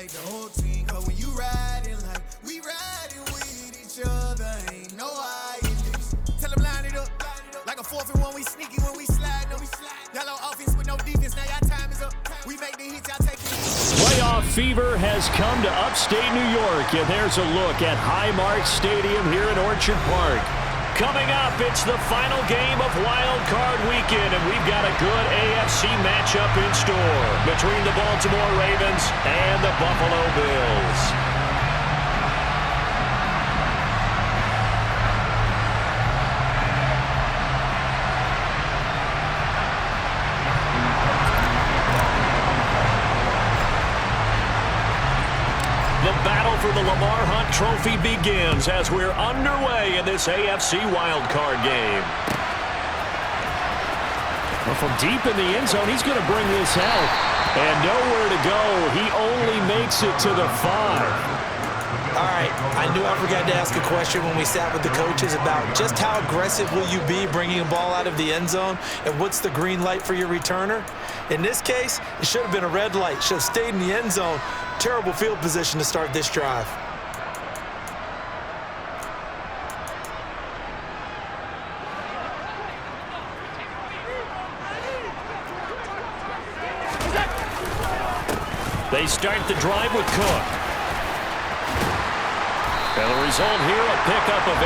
elevate the whole team. Cause when you riding like we riding with each other, ain't no hiding. Tell them line it up like a 4th and 1. We sneaky when we slide. No, we slide. Y'all on offense with no defense. Now y'all time is up. We make the hits. Y'all take it. Playoff fever has come to upstate New York, and there's a look at Highmark Stadium here in Orchard Park. Coming up, it's the final game of Wild Card Weekend, and we've got a good AFC matchup in store between the Baltimore Ravens and the Buffalo Bills. The battle for the Lamar Hunt Trophy begins as we're underway in this AFC wildcard game. Well, from deep in the end zone, he's going to bring this out. And nowhere to go. He only makes it to the 5. All right, I knew I forgot to ask a question when we sat with the coaches about just how aggressive will you be bringing a ball out of the end zone, and what's the green light for your returner? In this case, it should have been a red light. Should have stayed in the end zone. Terrible field position to start this drive. They start the drive with Cook. And the result here, a pickup of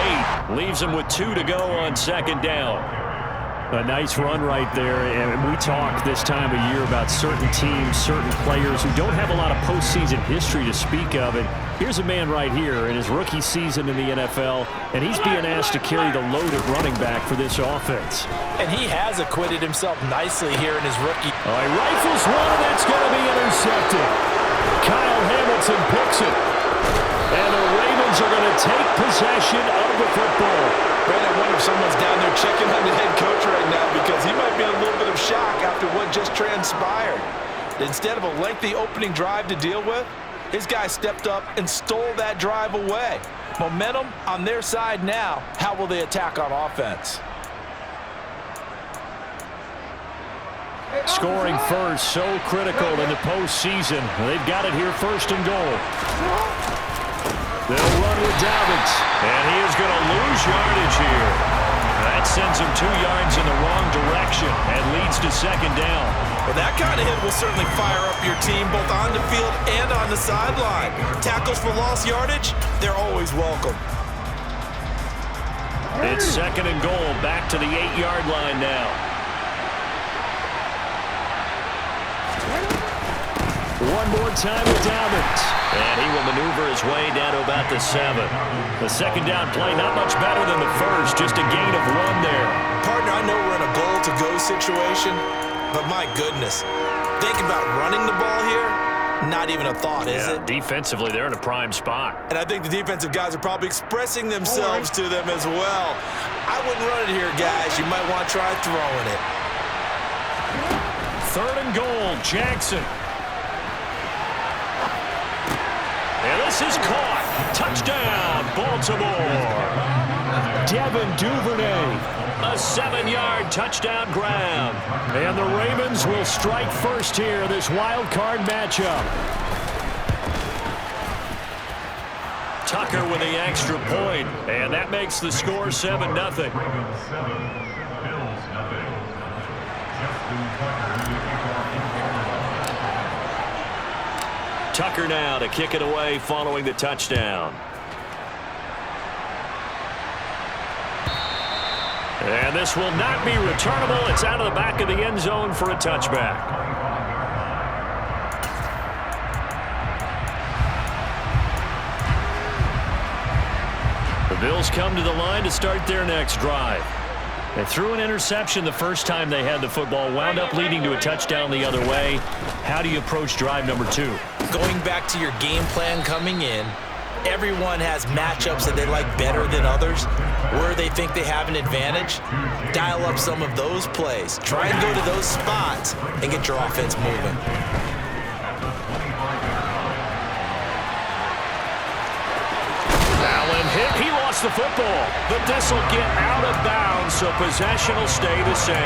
8. Leaves them with 2 to go on 2nd down. A nice run right there. And we talk this time of year about certain teams, certain players who don't have a lot of postseason history to speak of. And here's a man right here in his rookie season in the NFL, and he's being asked to carry the load at running back for this offense. And he has acquitted himself nicely here in his rookie. All right, rifles one, and it's going to be intercepted. Kyle Hamilton picks it. And the Ravens are going to take possession of the football. Brandon, I wonder if someone's down there checking on the head coach right now, because he might be in a little bit of shock after what just transpired. Instead of a lengthy opening drive to deal with, his guy stepped up and stole that drive away. Momentum on their side now. How will they attack on offense? Scoring first, so critical in the postseason. They've got it here, 1st and goal. They'll run with Dobbins, and he is going to lose yardage here. That sends him 2 yards in the wrong direction and leads to 2nd down. Well, that kind of hit will certainly fire up your team both on the field and on the sideline. Tackles for lost yardage, they're always welcome. It's 2nd and goal, back to the 8-yard line now. One more time with Dobbins. And he will maneuver his way down to about the 7. The 2nd down play, not much better than the first, just a gain of 1 there. Partner, I know we're in a goal-to-go situation, but my goodness, think about running the ball here, not even a thought, is it? Defensively, they're in a prime spot. And I think the defensive guys are probably expressing themselves to them as well. I wouldn't run it here, guys. You might want to try throwing it. 3rd and goal, Jackson. And this is caught. Touchdown, Baltimore. Devin Duvernay. A 7-yard touchdown grab. And the Ravens will strike first here, this wild card matchup. Tucker with the extra point, and that makes the score 7-0. Tucker now to kick it away following the touchdown. And this will not be returnable. It's out of the back of the end zone for a touchback. The Bills come to the line to start their next drive. They threw an interception the first time they had the football, wound up leading to a touchdown the other way. How do you approach drive number 2? Going back to your game plan coming in, everyone has matchups that they like better than others, where they think they have an advantage. Dial up some of those plays. Try and go to those spots and get your offense moving. Allen hit. He lost lost the football, but this will get out of bounds, so possession will stay the same.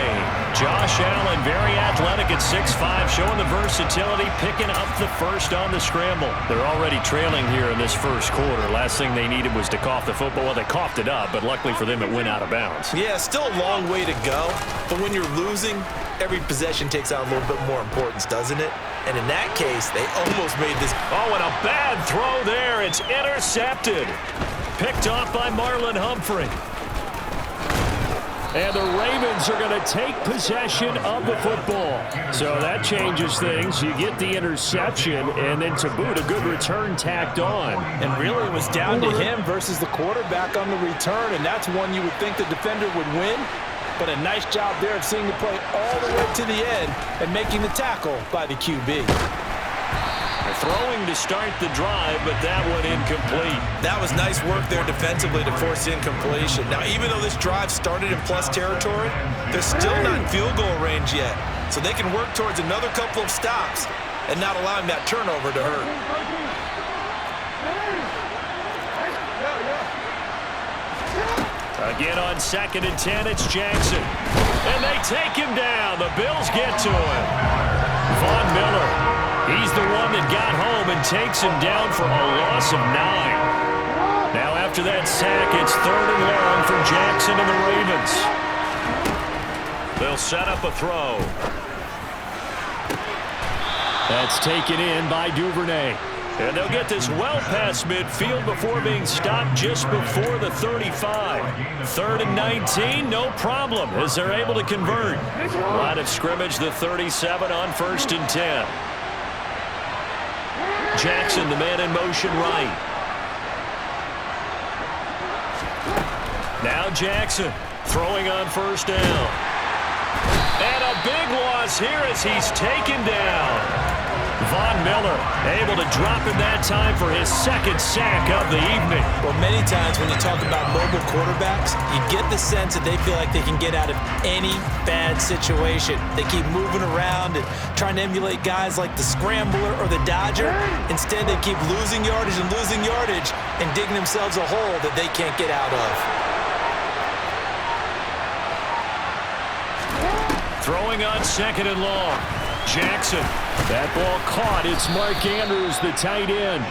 Josh Allen, very athletic at 6'5", showing the versatility, picking up the first on the scramble. They're already trailing here in this first quarter. Last thing they needed was to cough the football. Well, they coughed it up, but luckily for them, it went out of bounds. Yeah, still a long way to go, but when you're losing, every possession takes on a little bit more importance, doesn't it? And in that case, they almost made this. Oh, and a bad throw there. It's intercepted. Picked off by Marlon Humphrey. And the Ravens are going to take possession of the football. So that changes things. You get the interception, and then to boot, a good return tacked on. And really, it was down to him versus the quarterback on the return, and that's one you would think the defender would win. But a nice job there of seeing the play all the way to the end and making the tackle by the QB. Throwing to start the drive, but that one incomplete. That was nice work there defensively to force incompletion. Now, even though this drive started in plus territory, they're still not in field goal range yet. So they can work towards another couple of stops and not allowing that turnover to hurt. Again on 2nd and 10, it's Jackson. And they take him down. The Bills get to him. Von Miller. He's the one that got home and takes him down for a loss of 9. Now after that sack, it's 3rd and long for Jackson and the Ravens. They'll set up a throw. That's taken in by Duvernay. And they'll get this well past midfield before being stopped just before the 35. 3rd and 19, no problem, as they're able to convert. Line of scrimmage, the 37 on 1st and 10. Jackson, the man in motion right. Now Jackson throwing on 1st down. And a big loss here as he's taken down. Von Miller able to drop him that time for his 2nd sack of the evening. Well, many times when you talk about mobile quarterbacks, you get the sense that they feel like they can get out of any bad situation. They keep moving around and trying to emulate guys like the Scrambler or the Dodger. Instead, they keep losing yardage and digging themselves a hole that they can't get out of. Throwing on 2nd and long. Jackson. That ball caught. It's Mark Andrews, the tight end.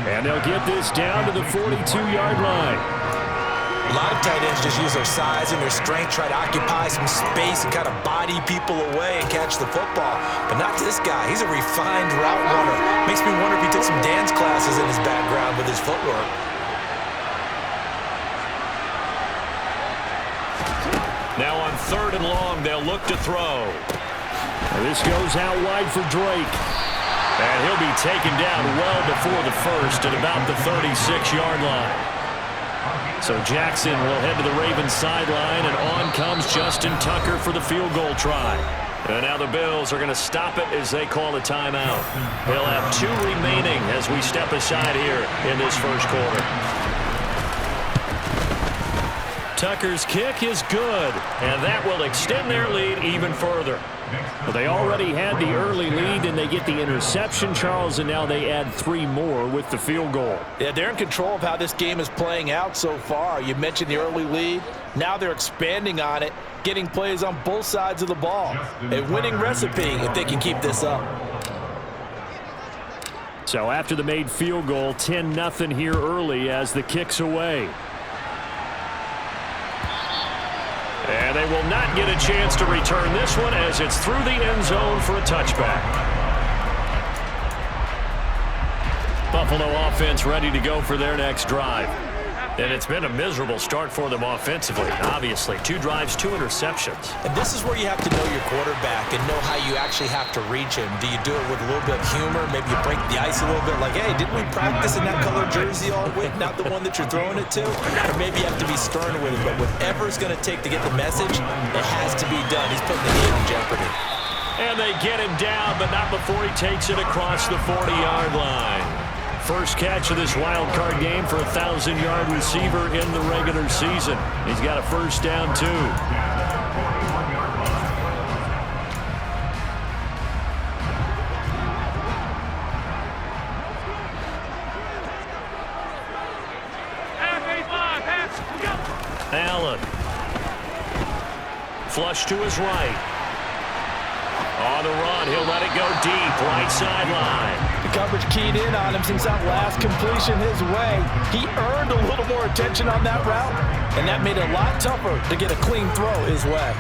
And they'll get this down to the 42-yard line. A lot of tight ends just use their size and their strength, try to occupy some space and kind of body people away and catch the football. But not this guy. He's a refined route runner. Makes me wonder if he took some dance classes in his background with his footwork. Now on 3rd and long, they'll look to throw. This goes out wide for Drake. And he'll be taken down well before the 1st at about the 36-yard line. So Jackson will head to the Ravens sideline, and on comes Justin Tucker for the field goal try. And now the Bills are going to stop it as they call a timeout. They'll have 2 remaining as we step aside here in this first quarter. Tucker's kick is good, and that will extend their lead even further. Well, they already had the early lead, and they get the interception, Charles, and now they add 3 more with the field goal. Yeah, they're in control of how this game is playing out so far. You mentioned the early lead. Now they're expanding on it, getting plays on both sides of the ball. A winning recipe if they can keep this up. So after the made field goal, 10-0 here early as the kick's away. And they will not get a chance to return this one as it's through the end zone for a touchback. Buffalo offense ready to go for their next drive. And it's been a miserable start for them offensively, obviously. 2 drives, 2 interceptions. And this is where you have to know your quarterback and know how you actually have to reach him. Do you do it with a little bit of humor? Maybe you break the ice a little bit like, hey, didn't we practice in that color jersey all week? Not the one that you're throwing it to? Or maybe you have to be stern with it. But whatever it's going to take to get the message, it has to be done. He's putting the game in jeopardy. And they get him down, but not before he takes it across the 40-yard line. First catch of this wild card game for a 1,000-yard receiver in the regular season. He's got a first down, too. Allen. Flush to his right. On the run, he'll let it go deep, right sideline. The coverage keyed in on him since that last completion his way. He earned a little more attention on that route, and that made it a lot tougher to get a clean throw his way.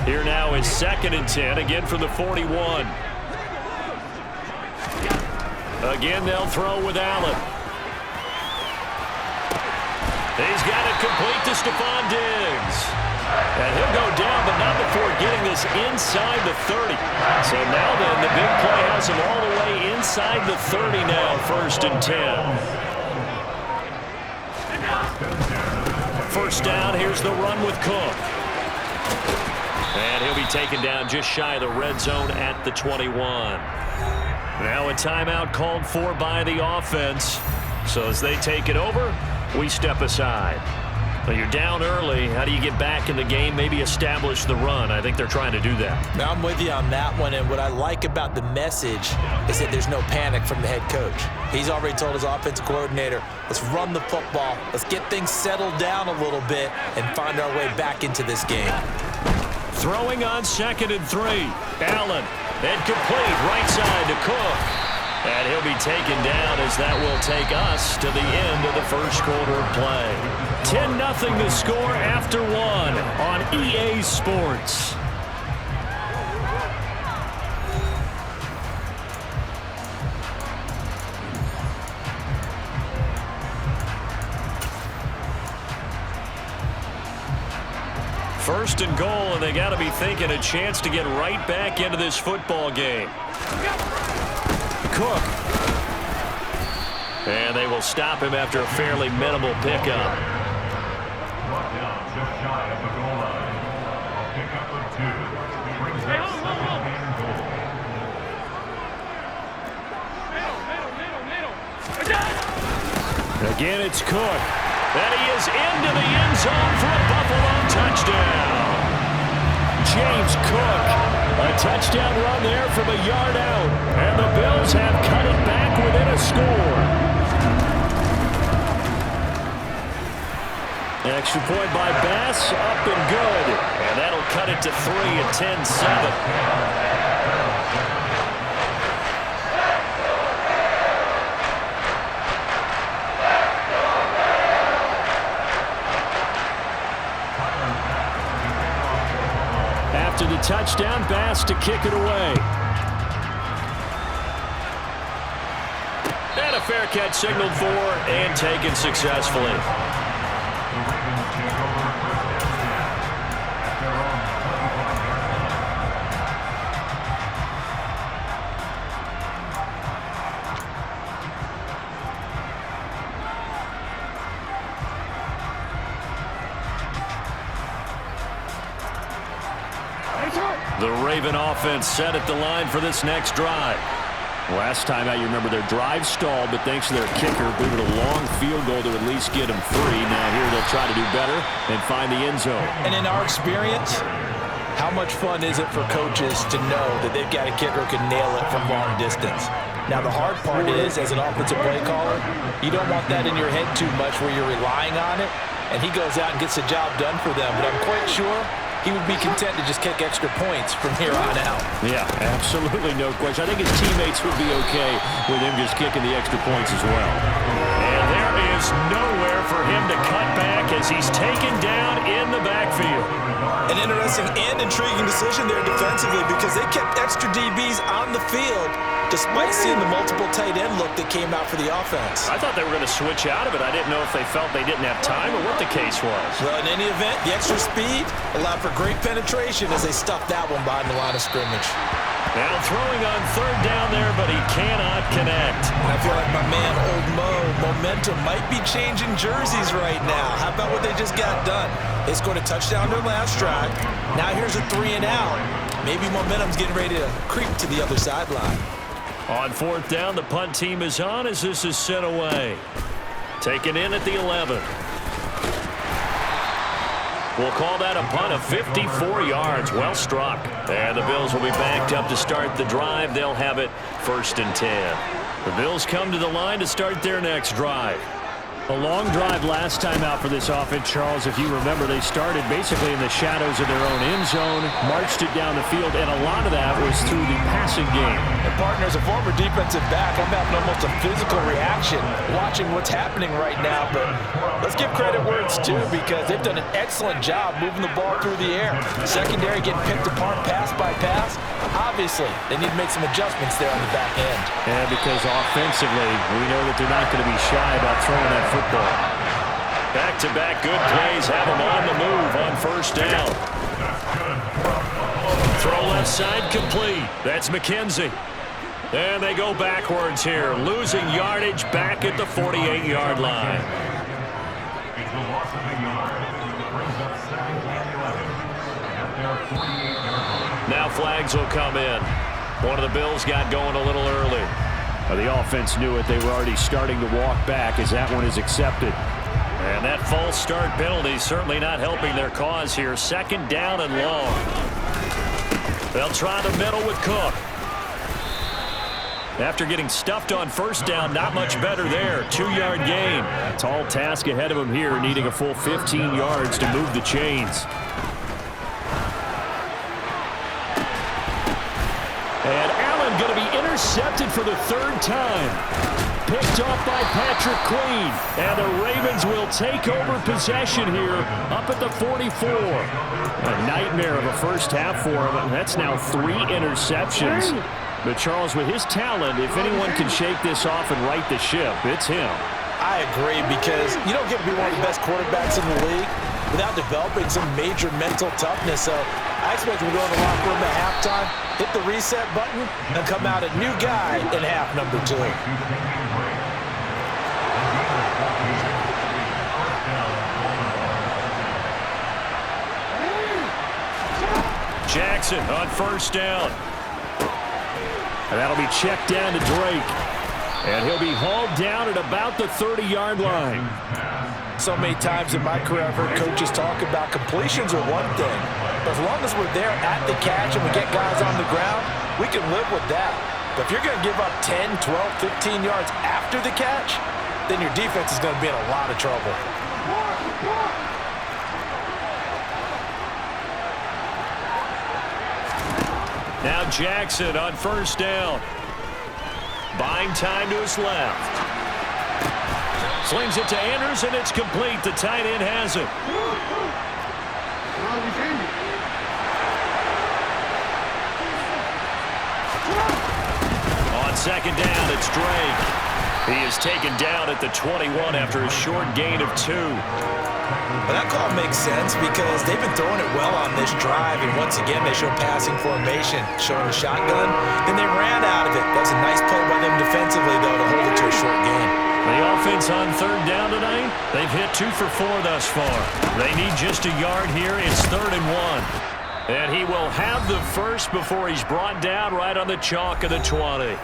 Here now is 2nd and 10, again from the 41. Again, they'll throw with Allen. He's got it complete to Stephon Diggs. And he'll go down, but not before getting this inside the 30. So now then, the big play has him all the way inside the 30 now, 1st and 10. First down, here's the run with Cook. And he'll be taken down just shy of the red zone at the 21. Now a timeout called for by the offense. So as they take it over, we step aside. But you're down early. How do you get back in the game, maybe establish the run? I think they're trying to do that. Now, I'm with you on that one, and what I like about the message is that there's no panic from the head coach. He's already told his offensive coordinator, let's run the football, let's get things settled down a little bit and find our way back into this game. Throwing on 2nd and 3. Allen, incomplete, right side to Cook. And he'll be taken down as that will take us to the end of the first quarter of play. 10-0 the score after 1 on EA Sports. First and goal, and they got to be thinking a chance to get right back into this football game. Cook. And they will stop him after a fairly minimal pickup. Again, it's Cook. And he is into the end zone for a Buffalo touchdown. James Cook, a touchdown run there from a yard out. And the Bills have cut it back within a score. Extra point by Bass, up and good. And that'll cut it to 3 at 10-7. After the touchdown, Bass to kick it away. And a fair catch signaled for and taken successfully. The Raven offense set at the line for this next drive. Last time out, you remember their drive stalled, but thanks to their kicker, believe it, a long field goal to at least get them free. Now here they'll try to do better and find the end zone. And in our experience, how much fun is it for coaches to know that they've got a kicker who can nail it from long distance? Now, the hard part is, as an offensive play caller, you don't want that in your head too much where you're relying on it, and he goes out and gets the job done for them. But I'm quite sure he would be content to just kick extra points from here on out. Yeah, absolutely no question. I think his teammates would be okay with him just kicking the extra points as well. And there is nowhere for him to cut back as he's taken down in the backfield. An interesting and intriguing decision there defensively because they kept extra DBs on the field despite seeing the multiple tight end look that came out for the offense. I thought they were going to switch out of it. I didn't know if they felt they didn't have time or what the case was. Well, in any event, the extra speed allowed for great penetration as they stuffed that one behind the line of scrimmage. Now throwing on 3rd down there, but he cannot connect. And I feel like my man, Old Mo, momentum might be changing jerseys right now. How about what they just got done? They scored a touchdown their last drive. Now here's a 3 and out. Maybe momentum's getting ready to creep to the other sideline. On 4th down, the punt team is on as this is sent away. Taken in at the 11. We'll call that a punt of 54 yards. Well struck. And the Bills will be backed up to start the drive. They'll have it 1st and 10. The Bills come to the line to start their next drive. A long drive last time out for this offense, Charles. If you remember, they started basically in the shadows of their own end zone, marched it down the field, and a lot of that was through the passing game. And partner, as a former defensive back, I'm having almost a physical reaction watching what's happening right now. But let's give credit where it's due, because they've done an excellent job moving the ball through the air. Secondary getting picked apart pass by pass. Obviously, they need to make some adjustments there on the back end. And because offensively, we know that they're not going to be shy about throwing that football. Back-to-back good plays have them on the move on 1st down. Throw left side complete. That's McKenzie. And they go backwards here, losing yardage back at the 48-yard line. Now flags will come in. One of the Bills got going a little early. The offense knew it. They were already starting to walk back as that one is accepted. And that false start penalty certainly not helping their cause here. 2nd down and long. They'll try the middle with Cook. After getting stuffed on 1st down, not much better there. 2-yard gain. Tall task ahead of him here, needing a full 15 yards to move the chains. And Allen going to be intercepted for the 3rd time. Picked off by Patrick Queen. And the Ravens will take over possession here up at the 44. A nightmare of a first half for him. And that's now 3 interceptions. But Charles, with his talent, if anyone can shake this off and right the ship, it's him. I agree, because you don't get to be one of the best quarterbacks in the league without developing some major mental toughness. So I expect him to go in the locker room at halftime, hit the reset button, and come out a new guy in half number 2. Jackson on 1st down. And that'll be checked down to Drake. And he'll be hauled down at about the 30-yard line. So many times in my career, I've heard coaches talk about completions are one thing. But as long as we're there at the catch and we get guys on the ground, we can live with that. But if you're going to give up 10, 12, 15 yards after the catch, then your defense is going to be in a lot of trouble. Now Jackson on 1st down. Buying time to his left. Slings it to Andrews, and it's complete. The tight end has it. On 2nd down, it's Drake. He is taken down at the 21 after a short gain of 2. But that call makes sense, because they've been throwing it well on this drive, and once again they show passing formation, showing a shotgun. Then they ran out of it. That's a nice play by them defensively, though, to hold it to a short gain. The offense on 3rd down tonight, they've hit 2 for 4 thus far. They need just a yard here. It's 3rd and 1. And he will have the first before he's brought down right on the chalk of the 20.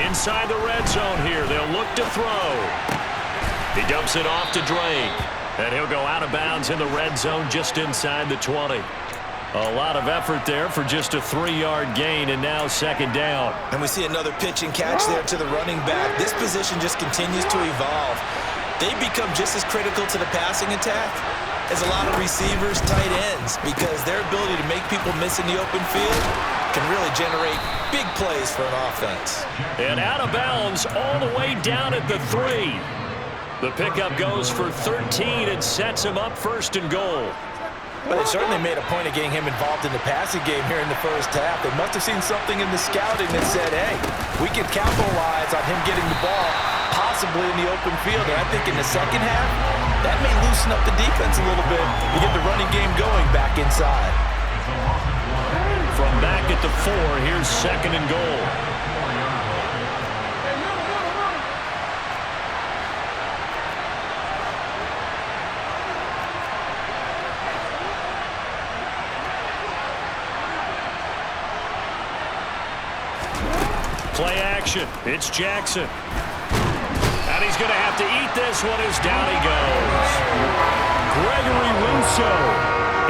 Inside the red zone here, they'll look to throw. He dumps it off to Drake, and he'll go out of bounds in the red zone just inside the 20. A lot of effort there for just a 3-yard gain, and now 2nd down. And we see another pitch and catch there to the running back. This position just continues to evolve. They become just as critical to the passing attack as a lot of receivers, tight ends, because their ability to make people miss in the open field can really generate big plays for an offense. And out of bounds all the way down at the 3. The pickup goes for 13 and sets him up 1st and goal. But they certainly made a point of getting him involved in the passing game here in the first half. They must have seen something in the scouting that said, hey, we can capitalize on him getting the ball possibly in the open field. And I think in the second half, that may loosen up the defense a little bit to get the running game going back inside. From back at the 4, here's 2nd and goal. Play action. It's Jackson. And he's going to have to eat this one as down he goes. Gregory Rousseau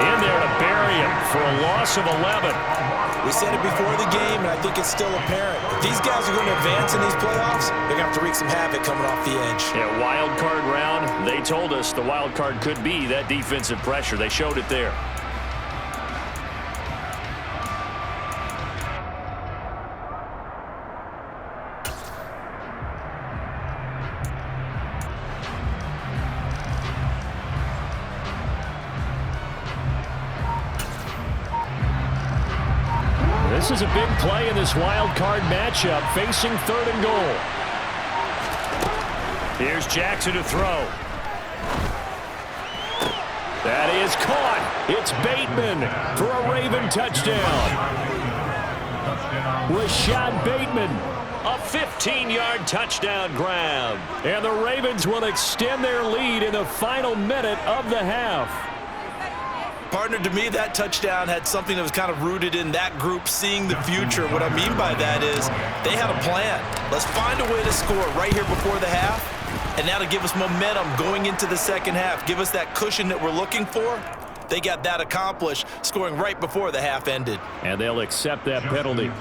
in there to bury him for a loss of 11. We said it before the game, and I think it's still apparent. If these guys are going to advance in these playoffs, they're going to have to wreak some havoc coming off the edge. Yeah, wild card round. They told us the wild card could be that defensive pressure. They showed it there. This is a big play in this wild card matchup, facing 3rd and goal. Here's Jackson to throw. That is caught. It's Bateman for a Raven touchdown. Rashad Bateman, a 15-yard touchdown grab. And the Ravens will extend their lead in the final minute of the half. Partner, to me, that touchdown had something that was kind of rooted in that group seeing the future. What I mean by that is they had a plan. Let's find a way to score right here before the half, and now to give us momentum going into the second half, give us that cushion that we're looking for. They got that accomplished, scoring right before the half ended. And they'll accept that penalty.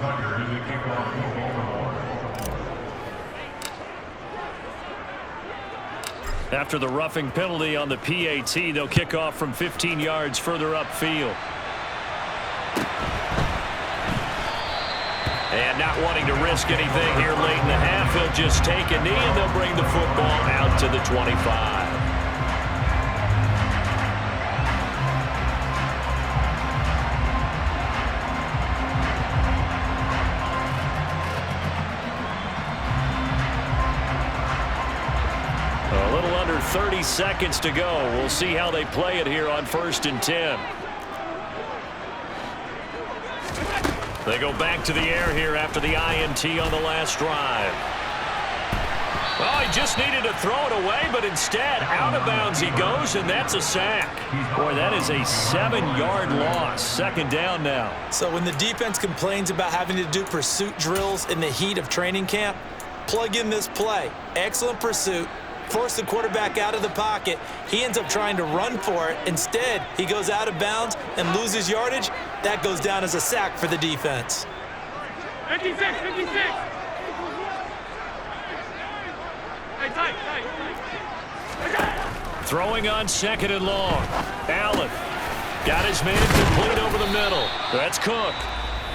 After the roughing penalty on the PAT, they'll kick off from 15 yards further upfield. And not wanting to risk anything here late in the half, he'll just take a knee and they'll bring the football out to the 25. A little under 30 seconds to go. We'll see how they play it here on 1st and 10. They go back to the air here after the INT on the last drive. Oh, he just needed to throw it away, but instead, out of bounds he goes, and that's a sack. Boy, that is a 7-yard loss. 2nd down now. So when the defense complains about having to do pursuit drills in the heat of training camp, plug in this play. Excellent pursuit. Force the quarterback out of the pocket. He ends up trying to run for it. Instead, he goes out of bounds and loses yardage. That goes down as a sack for the defense. 56, 56. Hey, tight. Throwing on 2nd and long. Allen got his man complete over the middle. That's Cook.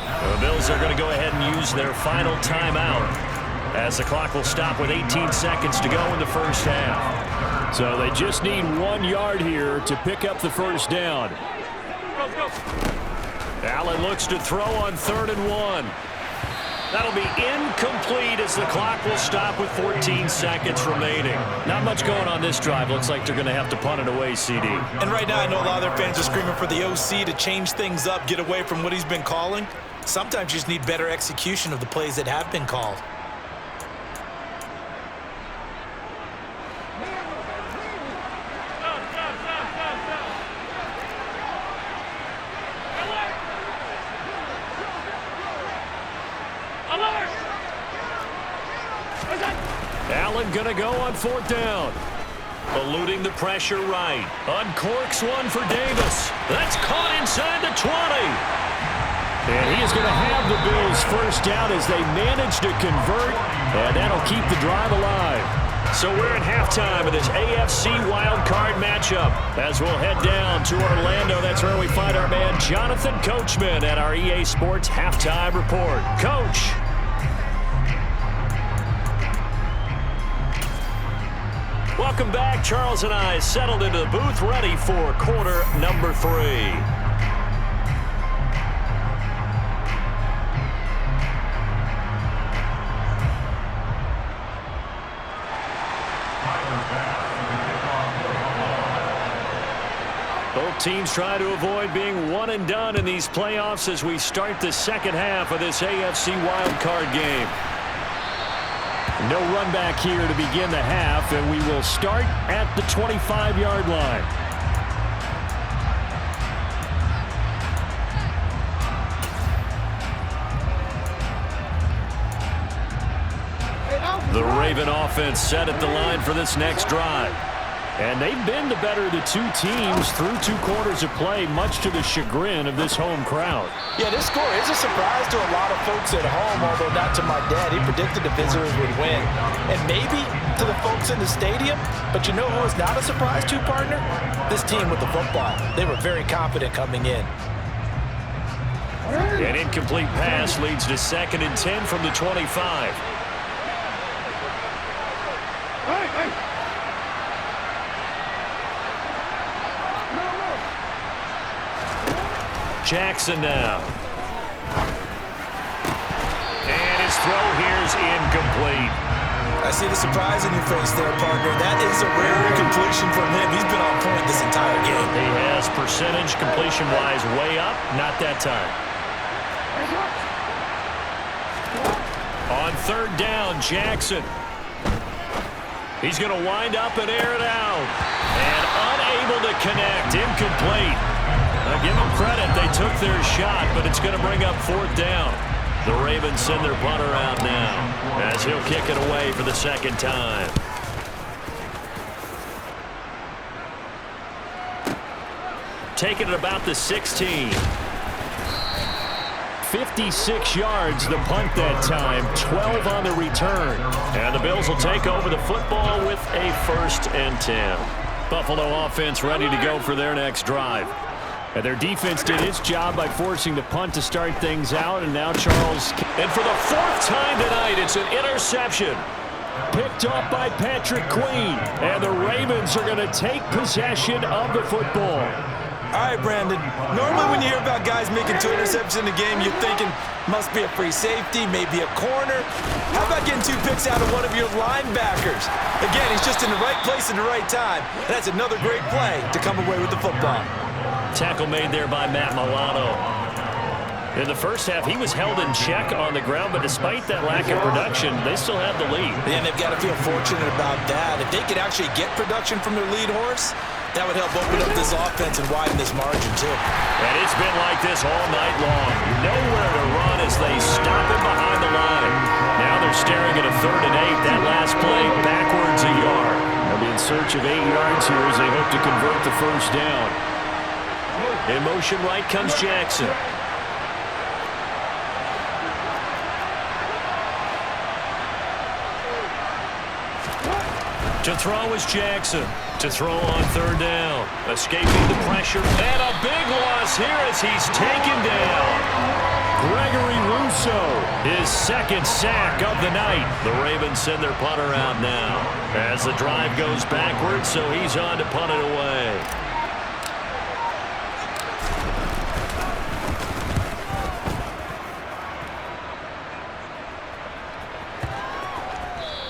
The Bills are going to go ahead and use their final timeout, as the clock will stop with 18 seconds to go in the first half. So they just need 1 yard here to pick up the first down. Go. Allen looks to throw on 3rd and 1. That'll be incomplete as the clock will stop with 14 seconds remaining. Not much going on this drive. Looks like they're going to have to punt it away, CD. And right now I know a lot of their fans are screaming for the OC to change things up, get away from what he's been calling. Sometimes you just need better execution of the plays that have been called. Allen going to go on 4th down. Eluding the pressure right. Uncorks one for Davis. That's caught inside the 20. And he is going to have the Bills first down as they manage to convert. And that'll keep the drive alive. So we're at halftime of this AFC wildcard matchup. As we'll head down to Orlando, that's where we find our man Jonathan Coachman at our EA Sports Halftime Report. Coach. Welcome back. Charles and I settled into the booth, ready for quarter number 3. Both teams try to avoid being one and done in these playoffs as we start the second half of this AFC wildcard game. No run back here to begin the half, and we will start at the 25-yard line. The Raven offense set at the line for this next drive. And they've been the better of the two teams through 2 quarters of play, much to the chagrin of this home crowd. Yeah, this score is a surprise to a lot of folks at home, although not to my dad. He predicted the visitors would win. And maybe to the folks in the stadium. But you know who is not a surprise to, partner? This team with the football. They were very confident coming in. An incomplete pass leads to 2nd and 10 from the 25. Jackson now. And his throw here's incomplete. I see the surprise in your face there, partner. That is a rare incompletion from him. He's been on point this entire game. He has percentage completion-wise way up. Not that time. On 3rd down, Jackson. He's going to wind up and air it out. And unable to connect. Incomplete. Now give them credit. They took their shot, but it's going to bring up 4th down. The Ravens send their punter out now as he'll kick it away for the 2nd time. Taking it about the 16. 56 yards the punt that time, 12 on the return. And the Bills will take over the football with a 1st and 10. Buffalo offense ready to go for their next drive. And their defense did its job by forcing the punt to start things out, and now Charles. And for the 4th time tonight, it's an interception. Picked off by Patrick Queen. And the Ravens are going to take possession of the football. All right, Brandon. Normally when you hear about guys making 2 interceptions in a game, you're thinking must be a free safety, maybe a corner. How about getting 2 picks out of one of your linebackers? Again, he's just in the right place at the right time. And that's another great play to come away with the football. Tackle made there by Matt Milano. In the first half, he was held in check on the ground, but despite that lack of production, they still have the lead. And they've got to feel fortunate about that. If they could actually get production from their lead horse, that would help open up this offense and widen this margin, too. And it's been like this all night long. Nowhere to run as they stop him behind the line. Now they're staring at a 3rd and 8. That last play backwards a yard. They'll be in search of 8 yards here as they hope to convert the 1st down. In motion right comes Jackson. To throw is Jackson. To throw on 3rd down. Escaping the pressure. And a big loss here as he's taken down. Gregory Rousseau, his 2nd sack of the night. The Ravens send their punter out now as the drive goes backwards, so he's on to punt it away.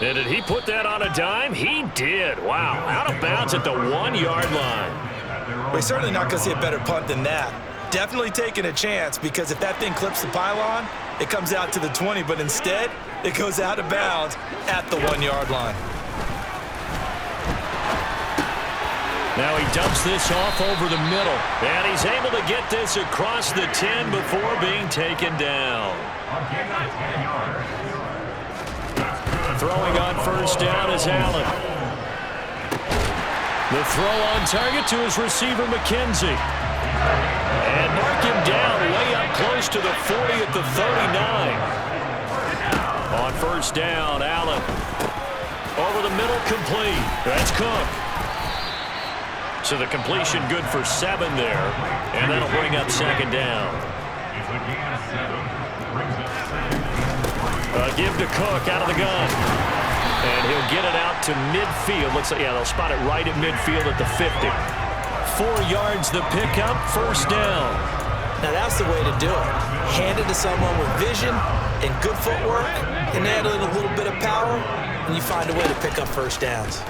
And did he put that on a dime? He did. Wow. Out of bounds at the 1-yard line. We're certainly not going to see a better punt than that. Definitely taking a chance, because if that thing clips the pylon, it comes out to the 20, but instead, it goes out of bounds at the 1-yard line. Now he dumps this off over the middle, and he's able to get this across the 10 before being taken down. Throwing on 1st down is Allen. The throw on target to his receiver, McKenzie. And mark him down way up close to the 40 at the 39. On 1st down, Allen. Over the middle, complete. That's Cook. So the completion good for 7 there. And that'll bring up 2nd down. Give to Cook out of the gun. And he'll get it out to midfield. Looks like, yeah, they'll spot it right at midfield at the 50. 4 yards the pickup, 1st down. Now that's the way to do it. Hand it to someone with vision and good footwork, and add in a little bit of power, and you find a way to pick up 1st downs.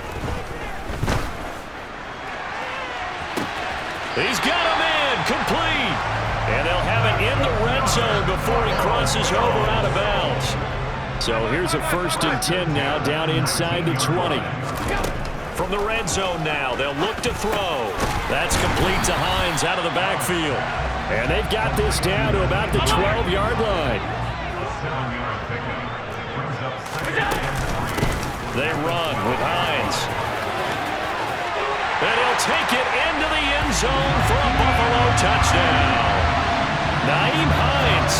He's got him in, complete. And they'll have it in the red zone before he crosses over out of bounds. So here's a 1st and 10 now, down inside the 20. From the red zone now, they'll look to throw. That's complete to Hines out of the backfield. And they've got this down to about the 12-yard line. They run with Hines. And he'll take it into the end zone for a Buffalo touchdown. Nyheim Hines,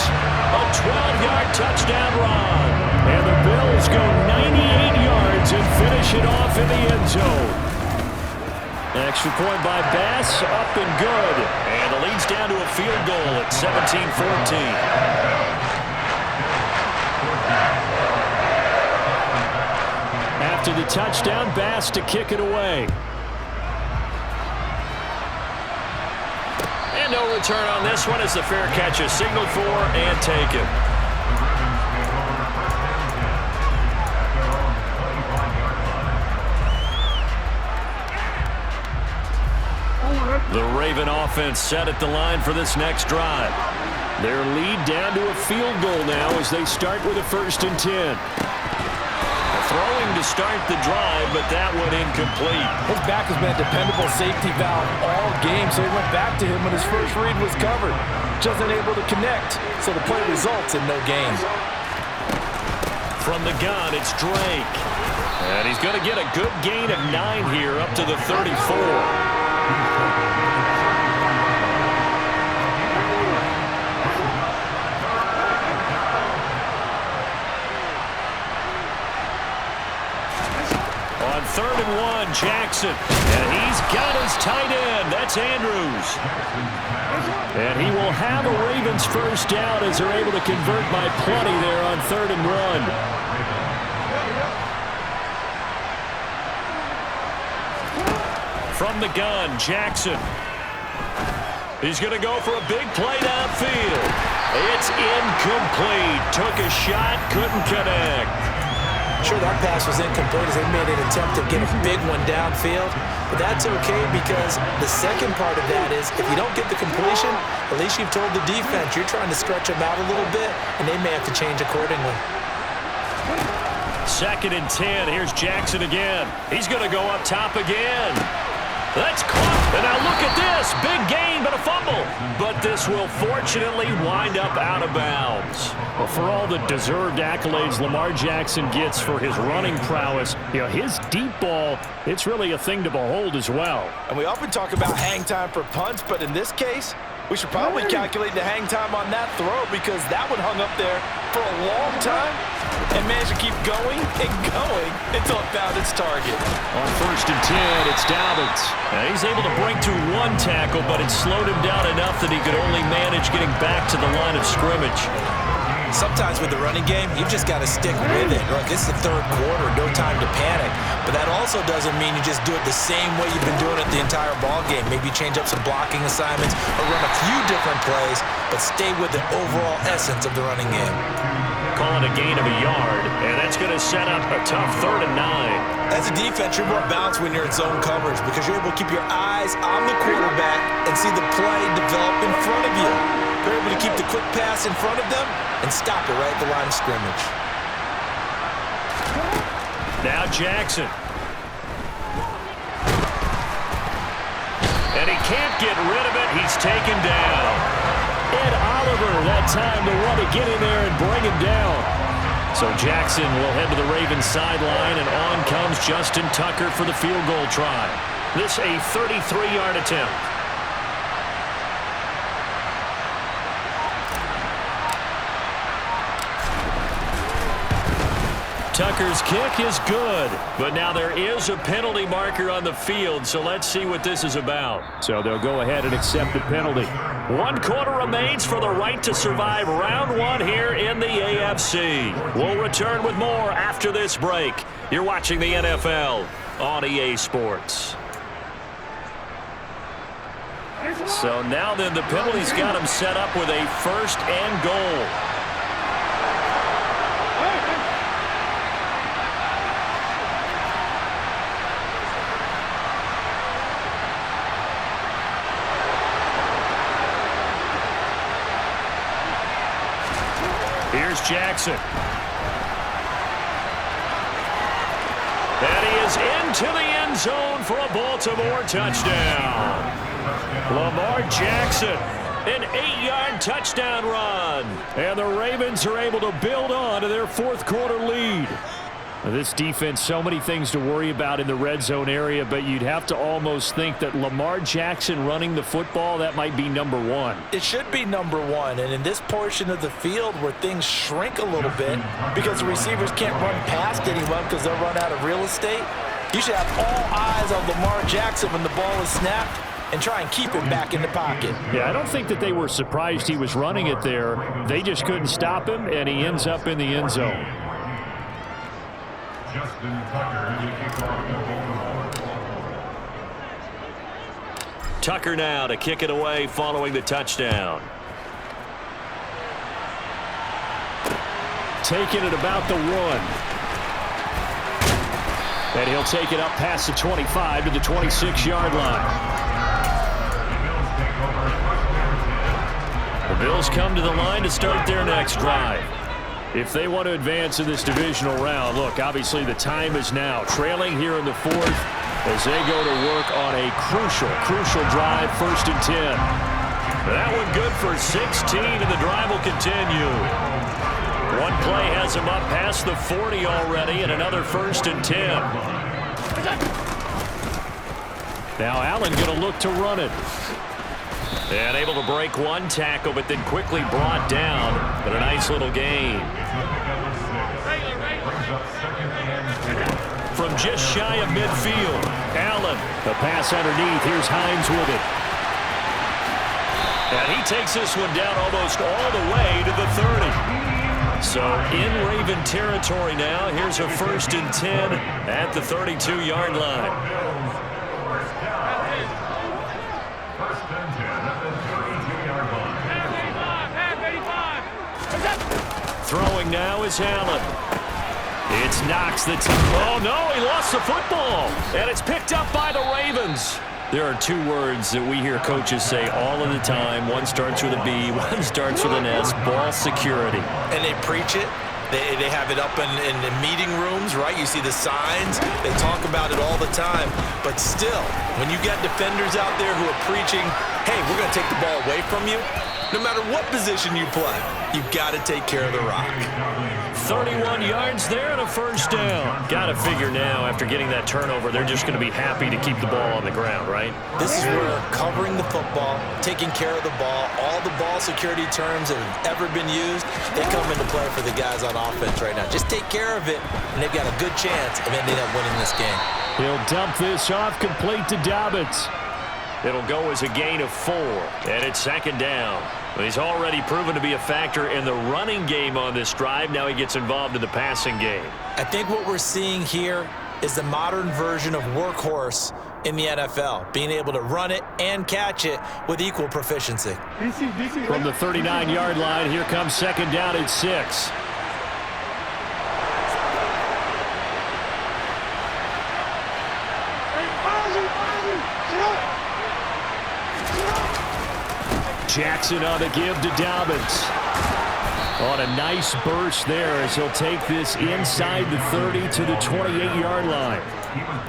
a 12-yard touchdown run. And the Bills go 98 yards and finish it off in the end zone. Extra point by Bass, up and good. And the lead's down to a field goal at 17-14. After the touchdown, Bass to kick it away. And no return on this one as the fair catch is signaled for and taken. The Raven offense set at the line for this next drive. Their lead down to a field goal now as they start with a 1st and 10. Throwing to start the drive, but that one incomplete. His back has been a dependable safety valve all game, so he went back to him when his first read was covered. Just unable to connect, so the play results in no gain. From the gun, it's Drake. And he's going to get a good gain of 9 here up to the 34. On 3rd and 1, Jackson. And he's got his tight end. That's Andrews. And he will have a Ravens first down as they're able to convert by plenty there on 3rd and 1. From the gun, Jackson. He's going to go for a big play downfield. It's incomplete. Took a shot, couldn't connect. Sure, that pass was incomplete as they made an attempt to get a big one downfield. But that's okay because the second part of that is if you don't get the completion, at least you've told the defense you're trying to stretch them out a little bit, and they may have to change accordingly. 2nd and 10. Here's Jackson again. He's going to go up top again. That's caught. And now look at this. Big gain, but a fumble. But this will fortunately wind up out of bounds. Well, for all the deserved accolades Lamar Jackson gets for his running prowess, his deep ball, it's really a thing to behold as well. And we often talk about hang time for punts, but in this case, we should probably calculate the hang time on that throw because that one hung up there for a long time and managed to keep going and going until it found its target. On 1st and 10, it's Dobbins. Now he's able to break through 1 tackle, but it slowed him down enough that he could only manage getting back to the line of scrimmage. Sometimes with the running game, you've just got to stick with it. Look, this is the 3rd quarter, no time to panic. But that also doesn't mean you just do it the same way you've been doing it the entire ball game. Maybe change up some blocking assignments or run a few different plays, but stay with the overall essence of the running game. Calling a gain of a yard, and that's going to set up a tough 3rd and 9. As a defense, you're more balanced when you're in zone coverage because you're able to keep your eyes on the quarterback and see the play develop in front of you. You're able to keep the quick pass in front of them and stop it right at the line of scrimmage. Now Jackson. And he can't get rid of it. He's taken down. Ed Oliver that time to want to get in there and bring him down. So Jackson will head to the Ravens sideline, and on comes Justin Tucker for the field goal try. This a 33-yard attempt. Tucker's kick is good, but now there is a penalty marker on the field, so let's see what this is about. So they'll go ahead and accept the penalty. 1 quarter remains for the right to survive round 1 here in the AFC. We'll return with more after this break. You're watching the NFL on EA Sports. So now then, the penalty's got him set up with a 1st and goal. Here's Jackson. And he is into the end zone for a Baltimore touchdown. Lamar Jackson, an 8-yard touchdown run. And the Ravens are able to build on to their 4th quarter lead. This defense, so many things to worry about in the red zone area, but you'd have to almost think that Lamar Jackson running the football, that might be number one. It should be number one, and in this portion of the field where things shrink a little bit because the receivers can't run past anyone because they'll run out of real estate, you should have all eyes on Lamar Jackson when the ball is snapped and try and keep it back in the pocket. Yeah, I don't think that they were surprised he was running it there. They just couldn't stop him, and he ends up in the end zone. Tucker now to kick it away following the touchdown. Taking it about the 1. And he'll take it up past the 25 to the 26-yard line. The Bills come to the line to start their next drive. If they want to advance in this divisional round, look, obviously the time is now. Trailing here in the 4th as they go to work on a crucial drive, 1st and 10. That one good for 16, and the drive will continue. One play has him up past the 40 already, and another 1st and 10. Now Allen going to look to run it. And able to break one tackle, but then quickly brought down. But a nice little gain. From just shy of midfield, Allen. The pass underneath. Here's Hines with it. And he takes this one down almost all the way to the 30. So in Raven territory now. Here's a 1st and 10 at the 32-yard line. Throwing now is Allen. It's Knox that's... Oh, no, he lost the football. And it's picked up by the Ravens. There are 2 words that we hear coaches say all of the time. One starts with a B, one starts with an S, ball security. And they preach it. They have it up in the meeting rooms, right? You see the signs. They talk about it all the time. But still, when you got defenders out there who are preaching, hey, we're going to take the ball away from you, no matter what position you play, you've got to take care of the rock. 31 yards there and a 1st down. Got to figure now, after getting that turnover, they're just going to be happy to keep the ball on the ground, right? This is where covering the football, taking care of the ball, all the ball security terms that have ever been used, they come into play for the guys on offense right now. Just take care of it, and they've got a good chance of ending up winning this game. He'll dump this off complete to Dobbins. It'll go as a gain of 4, and it's 2nd down. He's already proven to be a factor in the running game on this drive. Now he gets involved in the passing game. I think what we're seeing here is the modern version of workhorse in the NFL, being able to run it and catch it with equal proficiency. From the 39-yard line, here comes 2nd down at 6. Jackson on the give to Dobbins. On a nice burst there as he'll take this inside the 30 to the 28-yard line.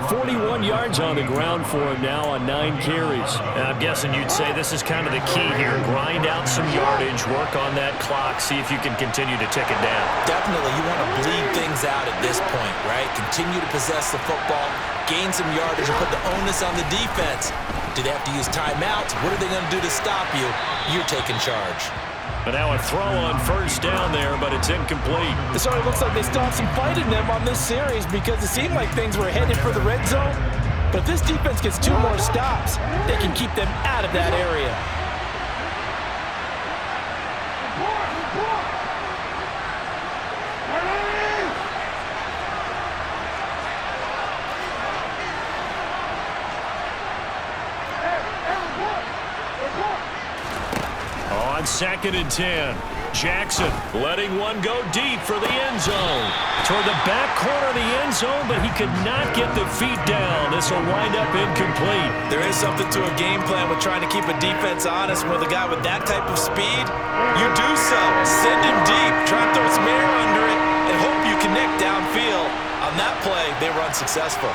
41 yards on the ground for him now on 9 carries. And I'm guessing you'd say this is kind of the key here. Grind out some yardage, work on that clock, see if you can continue to tick it down. Definitely, you want to bleed things out at this point, right? Continue to possess the football, gain some yardage, and put the onus on the defense. Do they have to use timeouts? What are they going to do to stop you? You're taking charge. But now a throw on 1st down there, but it's incomplete. It sort of looks like they still have some fight in them on this series because it seemed like things were headed for the red zone. But if this defense gets 2 more stops, they can keep them out of that area. On 2nd and 10, Jackson letting one go deep for the end zone. Toward the back corner of the end zone, but he could not get the feet down. This will wind up incomplete. There is something to a game plan with trying to keep a defense honest. With a guy with that type of speed, you do so. Send him deep, try and throw some air under it, and hope you connect downfield. On that play, they were unsuccessful.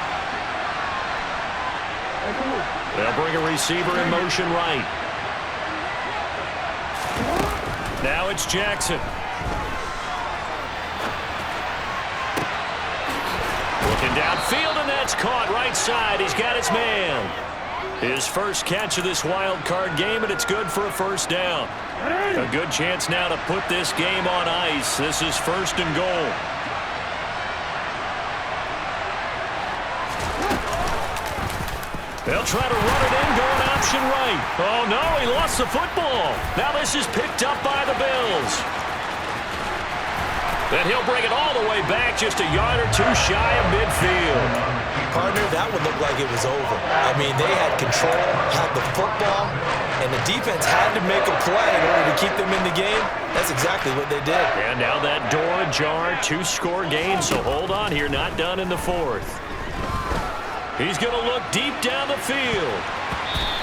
They'll bring a receiver in motion right. Now it's Jackson. Downfield, and that's caught right side. He's got his man. His first catch of this wild card game, and it's good for a first down. A good chance now to put this game on ice. This is 1st and goal. They'll try to run it in, going option right. Oh, no, he lost the football. Now this is picked up by the Bills. Then he'll bring it all the way back, just a yard or two shy of midfield. Partner, that would look like it was over. I mean, they had control, had the football, and the defense had to make a play in order to keep them in the game. That's exactly what they did. And now that door ajar, 2-score game, so hold on here, not done in the 4th. He's going to look deep down the field.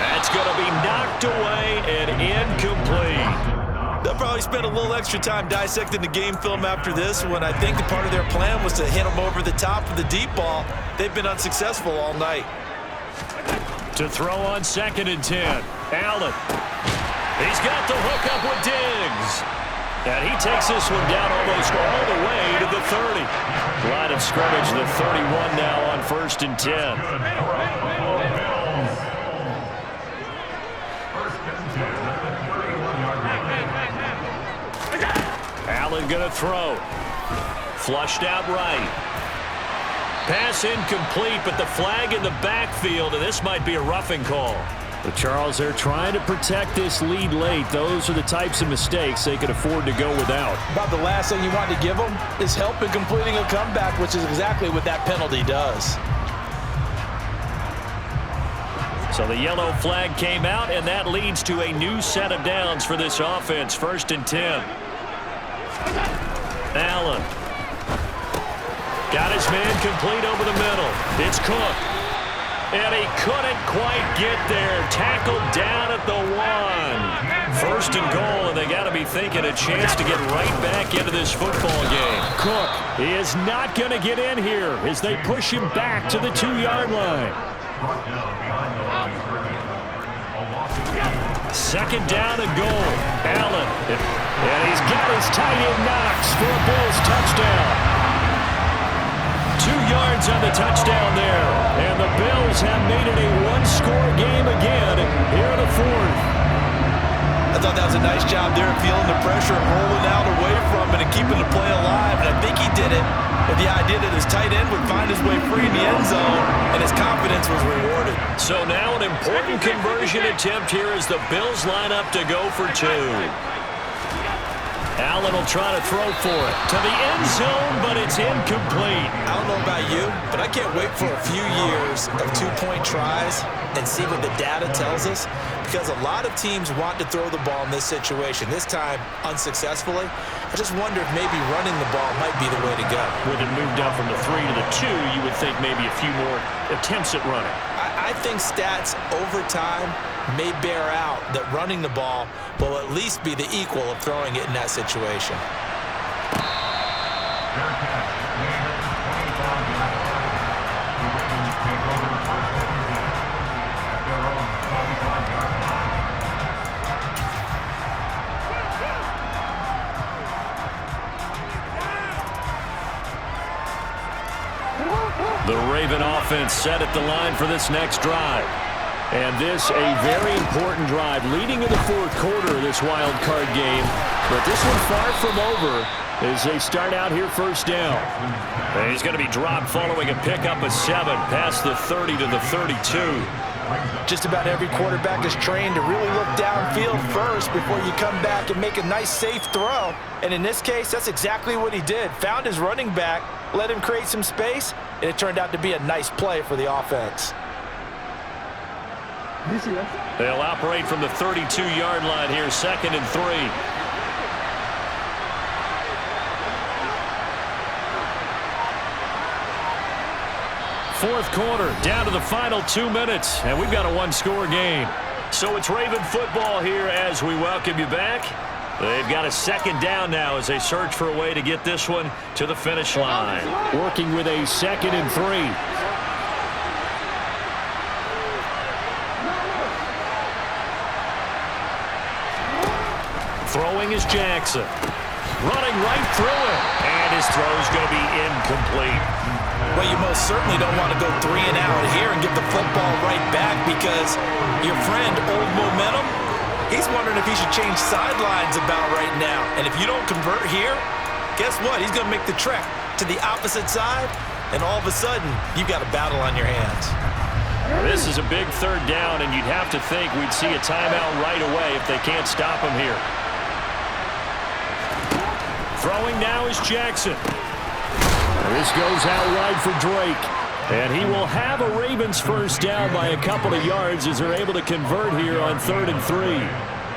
That's going to be knocked away and incomplete. They'll probably spend a little extra time dissecting the game film after this when I think the part of their plan was to hit them over the top with the deep ball. They've been unsuccessful all night. To throw on 2nd and 10. Allen. He's got the hook up with Diggs. And he takes this one down almost all the way to the 30. Line of scrimmage, the 31 now on 1st and 10. Allen going to throw. Flushed out right. Pass incomplete, but the flag in the backfield, and this might be a roughing call. But Charles, they're trying to protect this lead late. Those are the types of mistakes they could afford to go without. About the last thing you want to give them is help in completing a comeback, which is exactly what that penalty does. So the yellow flag came out, and that leads to a new set of downs for this offense. 1st and 10. Allen. Got his man complete over the middle. It's Cook. And he couldn't quite get there. Tackled down at the 1. 1st and goal, and they got to be thinking a chance to get right back into this football game. Cook is not going to get in here as they push him back to the 2-yard line. 2nd down and goal. Allen. And he's got his tight end Knox for a Bills touchdown. 2 yards on the touchdown there. And the Bills have made it a 1-score game again here in the 4th. I thought that was a nice job there of feeling the pressure and rolling out away from it and keeping the play alive. And I think he did it with the idea that his tight end would find his way free in the end zone, and his confidence was rewarded. So now an important conversion attempt here as the Bills line up to go for 2. Allen will try to throw for it to the end zone, but it's incomplete. I don't know about you, but I can't wait for a few years of 2-point tries and see what the data tells us, because a lot of teams want to throw the ball in this situation, this time unsuccessfully. I just wonder if maybe running the ball might be the way to go. With it moved up from the 3 to the 2, you would think maybe a few more attempts at running. I think stats over time may bear out that running the ball will at least be the equal of throwing it in that situation. The Raven offense set at the line for this next drive. And this a very important drive leading in the 4th quarter of this wild card game. But this one far from over as they start out here 1st down. And he's going to be dropped following a pickup of 7 past the 30 to the 32. Just about every quarterback is trained to really look downfield first before you come back and make a nice safe throw. And in this case, that's exactly what he did. Found his running back, let him create some space, and it turned out to be a nice play for the offense. They'll operate from the 32-yard line here, 2nd and 3. Fourth quarter, down to the final 2 minutes, and we've got a 1-score game. So it's Raven football here as we welcome you back. They've got a 2nd down now as they search for a way to get this one to the finish line. Working with a 2nd and 3. Throwing is Jackson. running right through it. And his throw's going to be incomplete. Well, you most certainly don't want to go 3 and out here and get the football right back because your friend, Old Momentum, he's wondering if he should change sidelines about right now. And if you don't convert here, guess what? He's going to make the trek to the opposite side, and all of a sudden, you've got a battle on your hands. This is a big 3rd down, and you'd have to think we'd see a timeout right away if they can't stop him here. Throwing now is Jackson. This goes out wide for Drake. And he will have a Ravens first down by a couple of yards as they're able to convert here on 3rd and 3.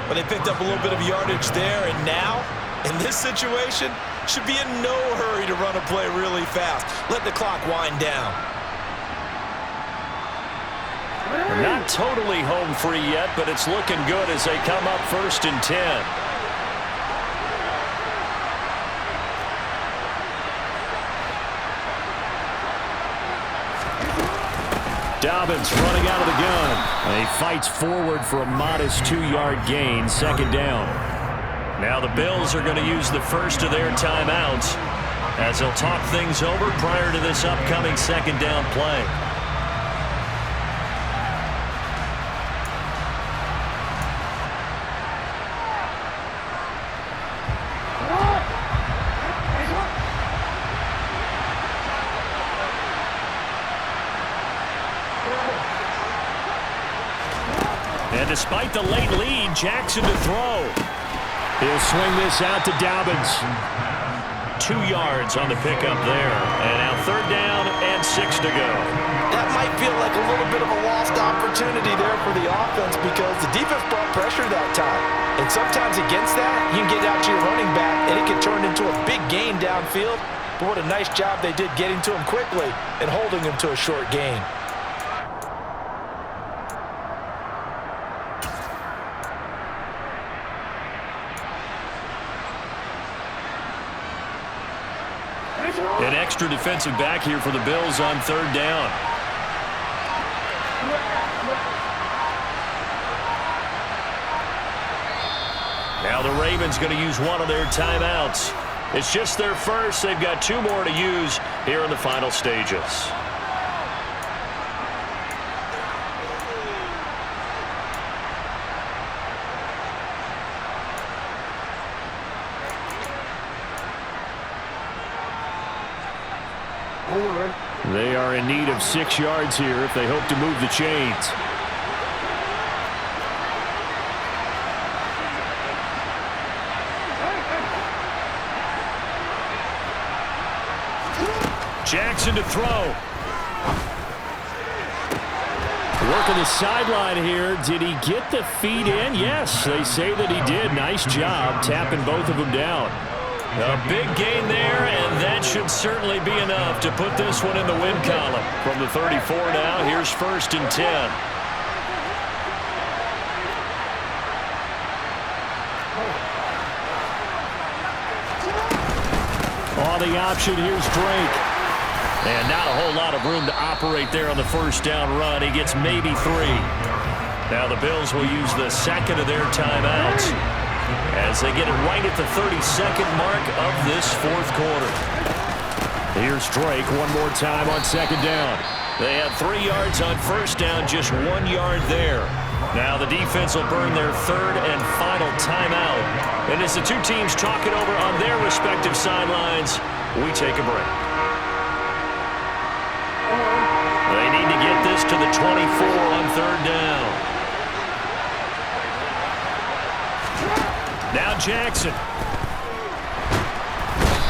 But they picked up a little bit of yardage there, and now, in this situation, should be in no hurry to run a play really fast. Let the clock wind down. Not totally home free yet, but it's looking good as they come up 1st and 10. Dobbins running out of the gun. And he fights forward for a modest 2-yard gain, 2nd down. Now the Bills are going to use the first of their timeouts as they'll talk things over prior to this upcoming 2nd down play. And despite the late lead, Jackson to throw. He'll swing this out to Dobbins. 2 yards on the pickup there. And now 3rd down and 6 to go. That might feel like a little bit of a lost opportunity there for the offense because the defense brought pressure that time. And sometimes against that, you can get out to your running back, and it can turn into a big gain downfield. But what a nice job they did getting to him quickly and holding him to a short gain. An extra defensive back here for the Bills on 3rd down. Now the Ravens going to use one of their timeouts. It's just their first. They've got 2 more to use here in the final stages. They are in need of 6 yards here if they hope to move the chains. Jackson to throw. Working the sideline here. Did he get the feet in? Yes, they say that he did. Nice job tapping both of them down. A big gain there, and that should certainly be enough to put this one in the win column. From the 34 now, here's 1st and 10. On the option, here's Drake. And not a whole lot of room to operate there on the 1st down run. He gets maybe 3. Now the Bills will use the 2nd of their timeouts as they get it right at the 32nd mark of this 4th quarter. Here's Drake one more time on 2nd down. They had 3 yards on 1st down, just 1 yard there. Now the defense will burn their 3rd and final timeout. And as the 2 teams talk it over on their respective sidelines, we take a break. They need to get this to the 24 on 3rd down. Now Jackson.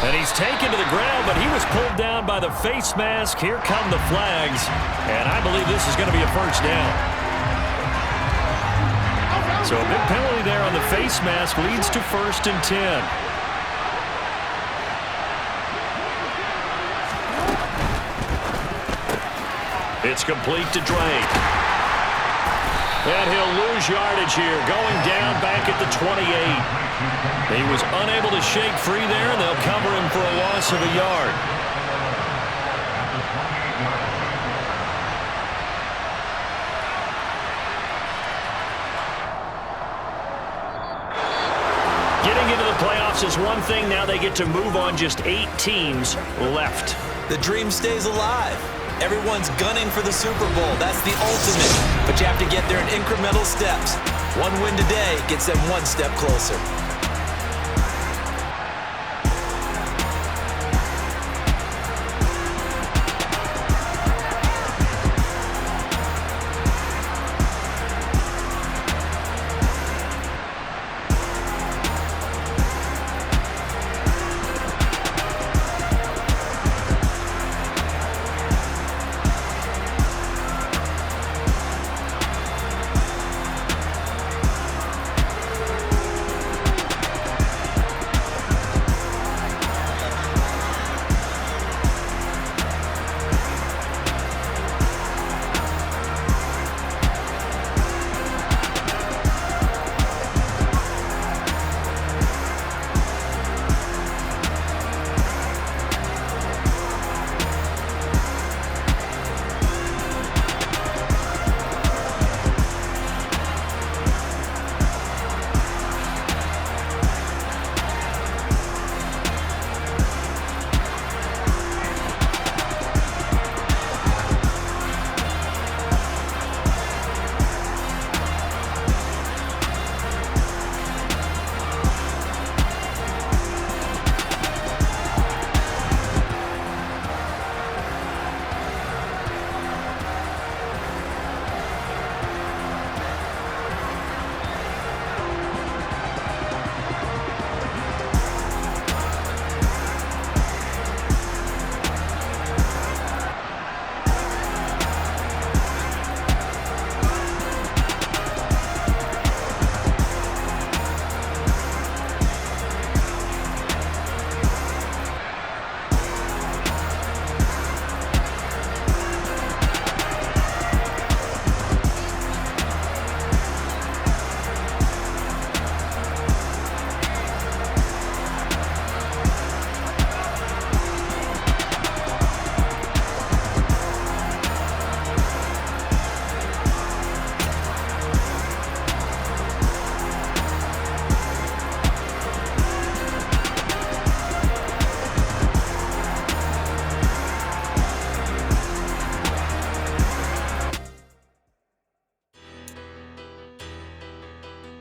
And he's taken to the ground, but he was pulled down by the face mask. Here come the flags. And I believe this is going to be a 1st down. So a big penalty there on the face mask leads to 1st and 10. It's complete to Drake. And he'll lose yardage here, going down back at the 28. He was unable to shake free there, and they'll cover him for a loss of a yard. Getting into the playoffs is is one thing. Now they get to move on. Just 8 teams left. The dream stays alive. Everyone's gunning for the Super Bowl. That's the ultimate. But you have to get there in incremental steps. One win today gets them one step closer.